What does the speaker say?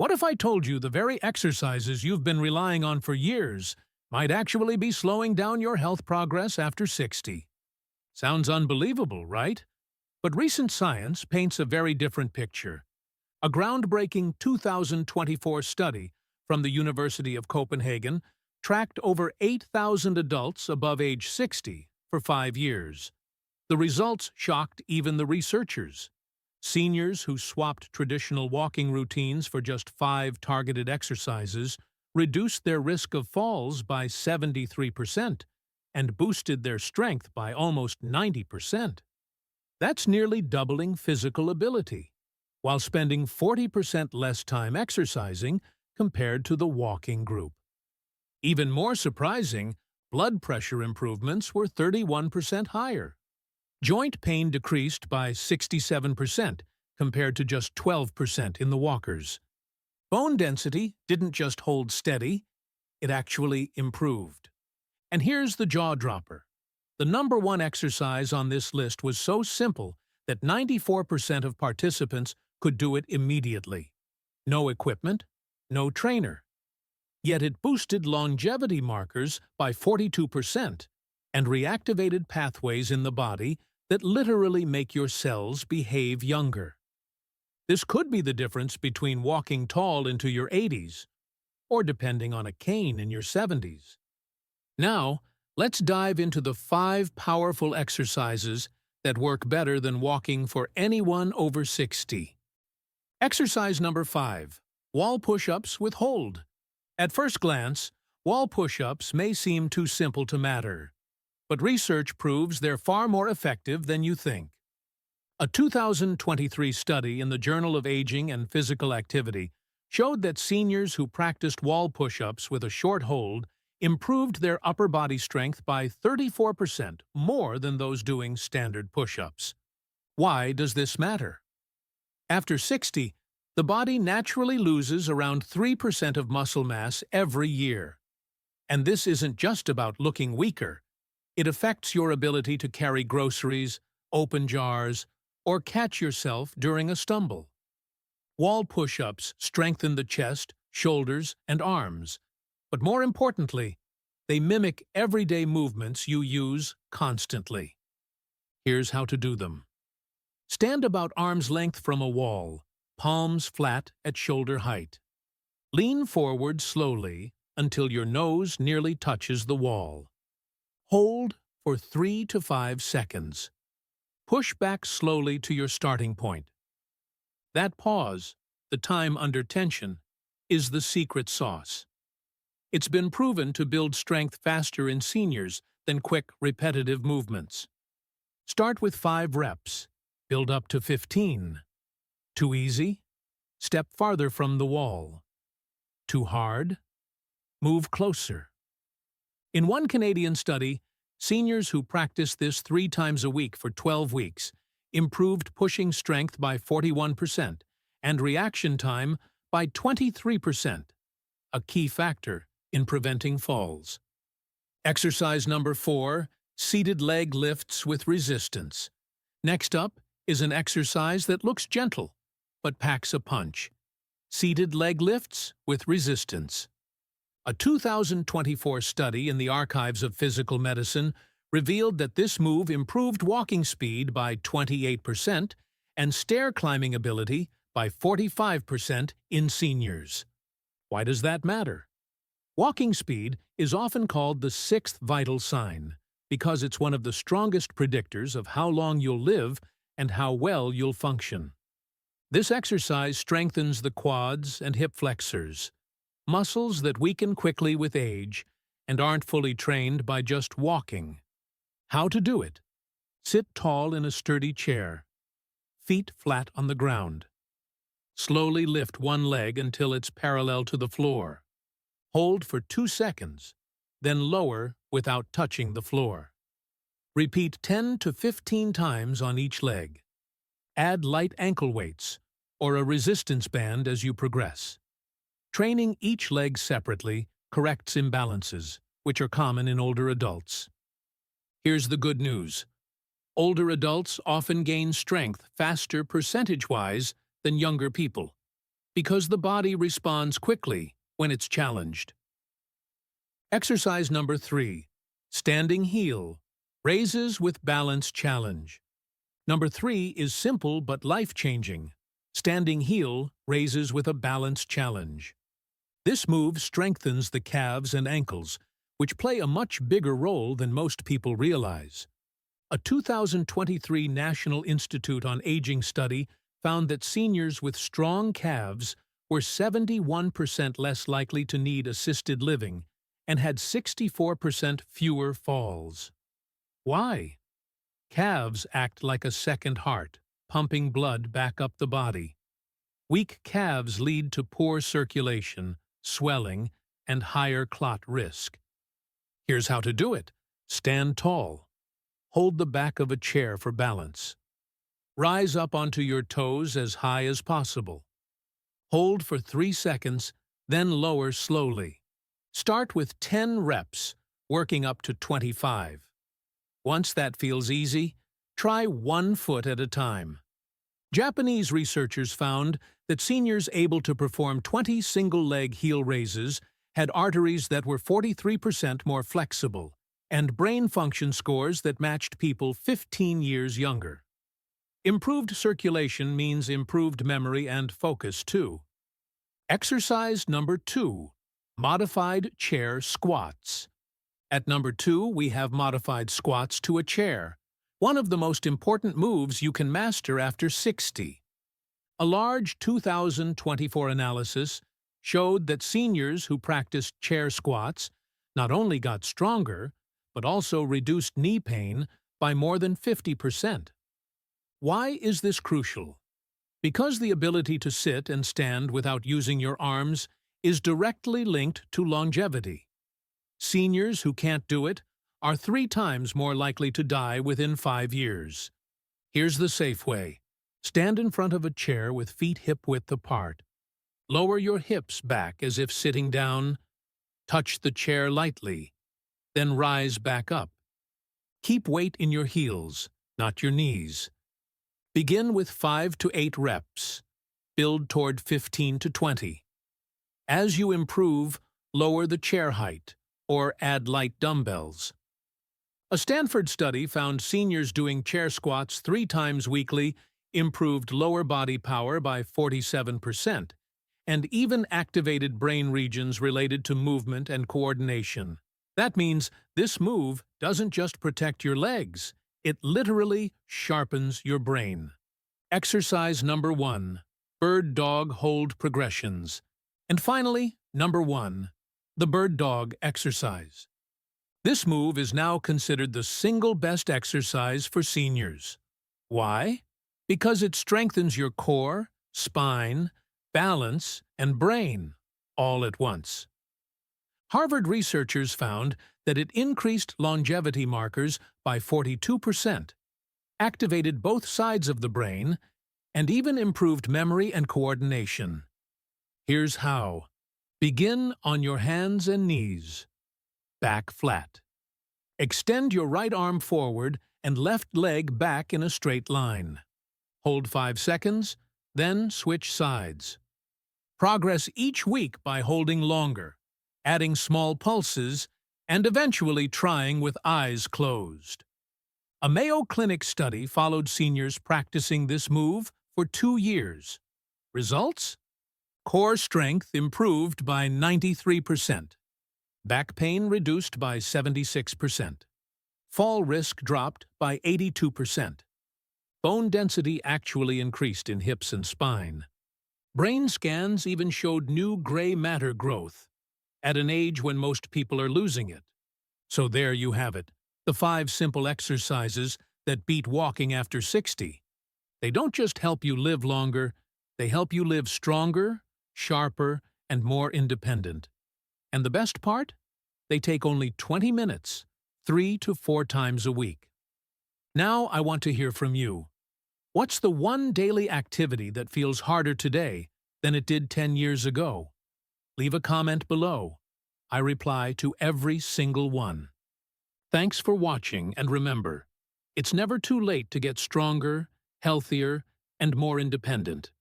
What if I told you the very exercises you've been relying on for years might actually be slowing down your health progress after 60? Sounds unbelievable, right? But recent science paints a very different picture. A groundbreaking 2024 study from the University of Copenhagen tracked over 8,000 adults above age 60 for 5 years. The results shocked even the researchers. Seniors who swapped traditional walking routines for just 5 targeted exercises reduced their risk of falls by 73% and boosted their strength by almost 90%. That's nearly doubling physical ability, while spending 40% less time exercising compared to the walking group. Even more surprising, blood pressure improvements were 31% higher. Joint pain decreased by 67% compared to just 12% in the walkers. Bone density didn't just hold steady, it actually improved. And here's the jaw-dropper. The number one exercise on this list was so simple that 94% of participants could do it immediately. No equipment, no trainer. Yet it boosted longevity markers by 42% and reactivated pathways in the body that literally make your cells behave younger. This could be the difference between walking tall into your 80s or depending on a cane in your 70s. Now, let's dive into the 5 powerful exercises that work better than walking for anyone over 60. Exercise number 5. Wall push-ups with hold. At first glance, wall push-ups may seem too simple to matter, but research proves they're far more effective than you think. A 2023 study in the Journal of Aging and Physical Activity showed that seniors who practiced wall push-ups with a short hold improved their upper body strength by 34% more than those doing standard push-ups. Why does this matter? After 60, the body naturally loses around 3% of muscle mass every year. And this isn't just about looking weaker. It affects your ability to carry groceries, open jars, or catch yourself during a stumble. Wall push-ups strengthen the chest, shoulders, and arms. But more importantly, they mimic everyday movements you use constantly. Here's how to do them. Stand about arm's length from a wall, palms flat at shoulder height. Lean forward slowly until your nose nearly touches the wall. Hold for 3 to 5 seconds. Push back slowly to your starting point. That pause, the time under tension, is the secret sauce. It's been proven to build strength faster in seniors than quick, repetitive movements. Start with 5 reps. Build up to 15. Too easy? Step farther from the wall. Too hard? Move closer. In one Canadian study, seniors who practiced this 3 times a week for 12 weeks improved pushing strength by 41% and reaction time by 23%, a key factor in preventing falls. Exercise number 4, seated leg lifts with resistance. Next up is an exercise that looks gentle, but packs a punch. Seated leg lifts with resistance. A 2024 study in the Archives of Physical Medicine revealed that this move improved walking speed by 28% and stair-climbing ability by 45% in seniors. Why does that matter? Walking speed is often called the 6th vital sign because it's one of the strongest predictors of how long you'll live and how well you'll function. This exercise strengthens the quads and hip flexors, muscles that weaken quickly with age and aren't fully trained by just walking. How to do it? Sit tall in a sturdy chair, feet flat on the ground. Slowly lift one leg until it's parallel to the floor. Hold for 2 seconds, then lower without touching the floor. Repeat 10 to 15 times on each leg. Add light ankle weights or a resistance band as you progress. Training each leg separately corrects imbalances, which are common in older adults. Here's the good news. Older adults often gain strength faster percentage-wise than younger people. because the body responds quickly when it's challenged. Exercise number 3. Standing heel. Raises with balance challenge. Number 3 is simple but life-changing. Standing heel raises with a balance challenge. This move strengthens the calves and ankles, which play a much bigger role than most people realize. A 2023 National Institute on Aging study found that seniors with strong calves were 71% less likely to need assisted living and had 64% fewer falls. Why? Calves act like a second heart, pumping blood back up the body. Weak calves lead to poor circulation, swelling, and higher clot risk. Here's how to do it. Stand tall. Hold the back of a chair for balance. Rise up onto your toes as high as possible. Hold for 3 seconds, then lower slowly. Start with 10 reps, working up to 25. Once that feels easy, try 1 foot at a time. Japanese researchers found that seniors able to perform 20 single-leg heel raises had arteries that were 43% more flexible and brain function scores that matched people 15 years younger. Improved circulation means improved memory and focus, too. Exercise number 2. Modified chair squats. At number 2, we have modified squats to a chair, one of the most important moves you can master after 60. A large 2024 analysis showed that seniors who practiced chair squats not only got stronger, but also reduced knee pain by more than 50%. Why is this crucial? Because the ability to sit and stand without using your arms is directly linked to longevity. Seniors who can't do it are 3 times more likely to die within 5 years. Here's the safe way. Stand in front of a chair with feet hip-width apart. Lower your hips back as if sitting down. Touch the chair lightly, then rise back up. Keep weight in your heels, not your knees. Begin with 5 to 8 reps. Build toward 15 to 20. As you improve, lower the chair height, or add light dumbbells. A Stanford study found seniors doing chair squats 3 times weekly improved lower body power by 47%, and even activated brain regions related to movement and coordination. That means this move doesn't just protect your legs, it literally sharpens your brain. Exercise number 1. Bird dog hold progressions. And finally, number 1. The bird dog exercise. This move is now considered the single best exercise for seniors. Why? Because it strengthens your core, spine, balance, and brain all at once. Harvard researchers found that it increased longevity markers by 42%, activated both sides of the brain, and even improved memory and coordination. Here's how. Begin on your hands and knees. Back flat. Extend your right arm forward and left leg back in a straight line. Hold 5 seconds, then switch sides. Progress each week by holding longer, adding small pulses, and eventually trying with eyes closed. A Mayo Clinic study followed seniors practicing this move for 2 years. Results? Core strength improved by 93%. Back pain reduced by 76%. Fall risk dropped by 82%. Bone density actually increased in hips and spine. Brain scans even showed new gray matter growth, at an age when most people are losing it. So there you have it, the 5 simple exercises that beat walking after 60. They don't just help you live longer, they help you live stronger, sharper, and more independent. And the best part? They take only 20 minutes, 3 to 4 times a week. Now I want to hear from you. What's the one daily activity that feels harder today than it did 10 years ago? Leave a comment below. I reply to every single one. Thanks for watching, and remember, it's never too late to get stronger, healthier, and more independent.